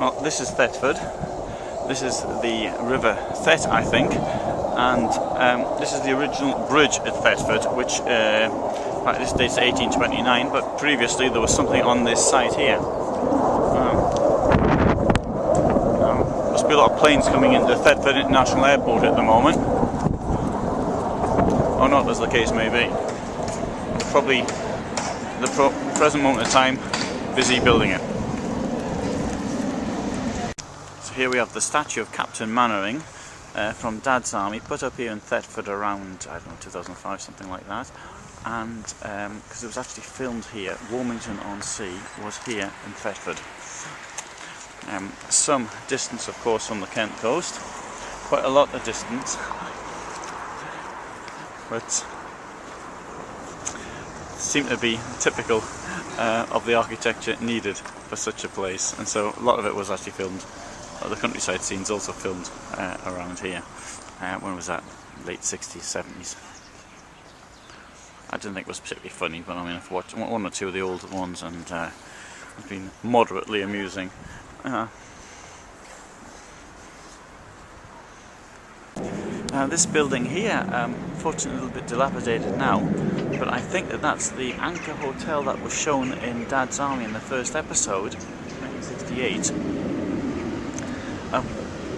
Well, this is Thetford. This is the River Thet, I think, and this is the original bridge at Thetford, which this dates 1829, but previously there was something on this site here. Must be a lot of planes coming into Thetford International Airport at the moment, or not, as the case may be. Probably the present moment of time busy building it. So here we have the statue of Captain Mainwaring from Dad's army, put up here in Thetford around, I don't know, 2005, something like that. And because it was actually filmed here, Wilmington-on-Sea was here in Thetford. Some distance, of course, from the Kent coast, quite a lot of distance, but seemed to be typical of the architecture needed for such a place, and so a lot of it was actually filmed. The countryside scenes also filmed around here. When was that? Late 60s, 70s. I didn't think it was particularly funny, but I mean, I've watched one or two of the older ones, and it's been moderately amusing. This building here, fortunately a little bit dilapidated now, but I think that's the Anchor Hotel that was shown in Dad's Army in the first episode, 1968. Of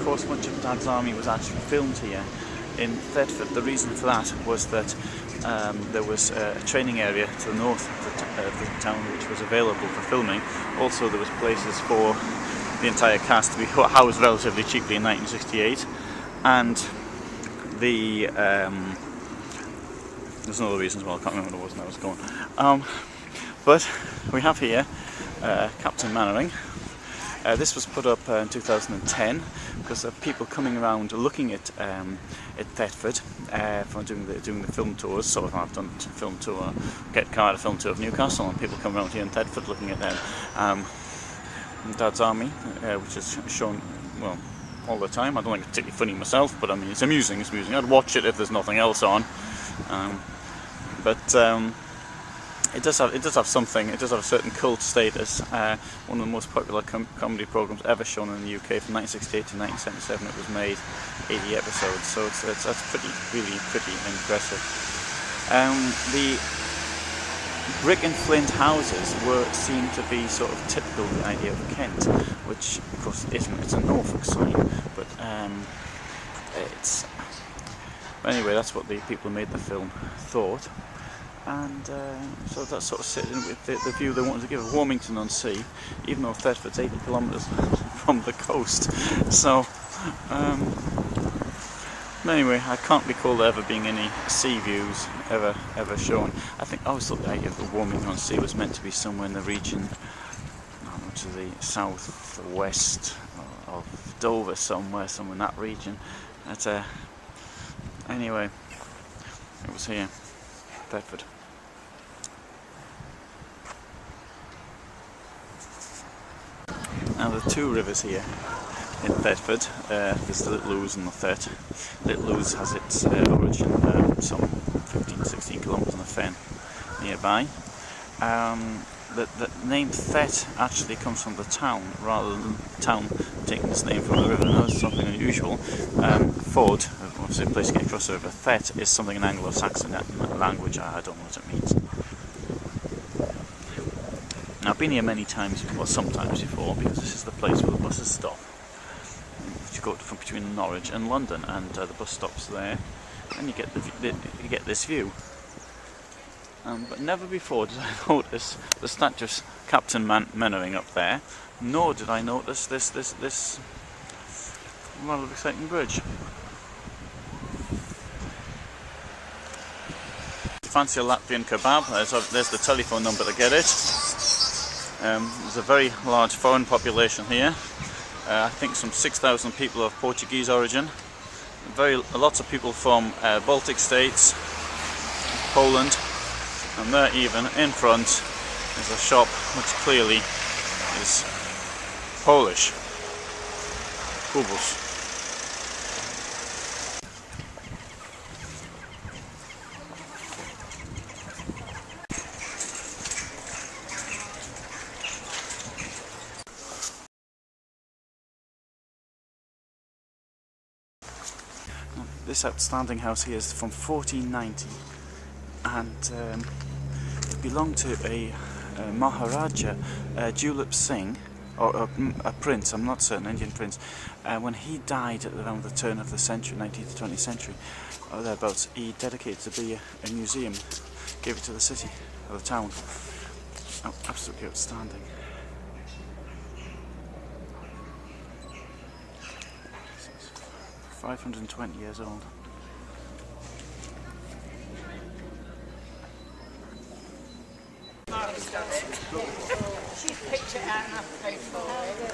course, much of Dad's Army was actually filmed here in Thetford. The reason for that was that there was a training area to the north of the town which was available for filming. Also, there was places for the entire cast to be housed relatively cheaply in 1968, and there's another reason as well. I can't remember what it was when I was going. But we have here Captain Mainwaring. This was put up in 2010 because of people coming around looking at Thetford for doing the film tours. So I've done a film tour, Get Card, a film tour of Newcastle, and people come around here in Thetford looking at them. Dad's Army, which is shown, well, all the time. I don't think it's particularly funny myself, but I mean, it's amusing. It's amusing. I'd watch it if there's nothing else on. It does have something. It does have a certain cult status. One of the most popular comedy programs ever shown in the UK from 1968 to 1977. It was made, 80 episodes. So that's really pretty impressive. The brick and flint houses seem to be sort of typical of the idea of Kent, which of course isn't. It's a Norfolk sign, but anyway, that's what the people who made the film thought. And so that sort of set in with the view they wanted to give of Wilmington-on-Sea, even though Thetford's 80 kilometres from the coast. So, anyway, I can't recall there ever being any sea views ever shown. I always thought the idea of the Wilmington-on-Sea was meant to be somewhere in the region, to the south-west of Dover, somewhere in that region. Anyway, it was here. Thetford. Now there are two rivers here in Thetford. There's the Little Ouse and the Thet. Little Ouse has its origin some 15-16 kilometres on the fen nearby. The name Thet actually comes from the town, rather than the town taking its name from the river. Now this is something unusual. Ford, obviously a place to get across the river. Thet is something in Anglo-Saxon language. I don't know what it means. Now I've been here many times before, sometimes before, because this is the place where the buses stop. You go from between Norwich and London, and the bus stops there, and you get this view. But never before did I notice the statue of Captain Mainwaring up there, nor did I notice this rather exciting bridge. Fancy a Latvian kebab? There's the telephone number to get it. There's a very large foreign population here. I think some 6,000 people of Portuguese origin. Lots of people from Baltic states, Poland. And there, even in front, is a shop which clearly is Polish. Kubus. This outstanding house here is from 1490, and it belonged to a Maharaja, Julep Singh, or a prince, I'm not certain, Indian prince. When he died at around the turn of the century, 19th to 20th century, or thereabouts, he dedicated it to be a museum, gave it to the city, or the town. Oh, absolutely outstanding. It's 520 years old. She's picked it out and I've paid for it.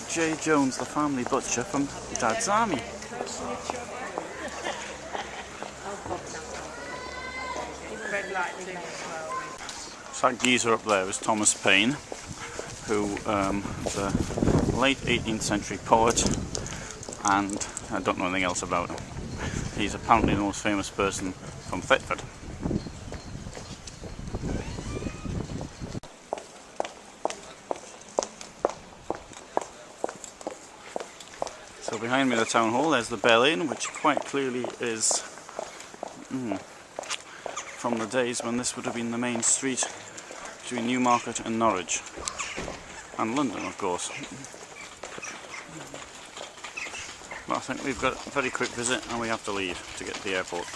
J.Jones, the family butcher from Dad's army. So that geezer up there is Thomas Paine, who was a late 18th century poet, and I don't know anything else about him. He's apparently the most famous person from Thetford. So behind me the town hall, there's the Bell Inn, which quite clearly is from the days when this would have been the main street between Newmarket and Norwich, and London of course. Well, I think we've got a very quick visit and we have to leave to get to the airport.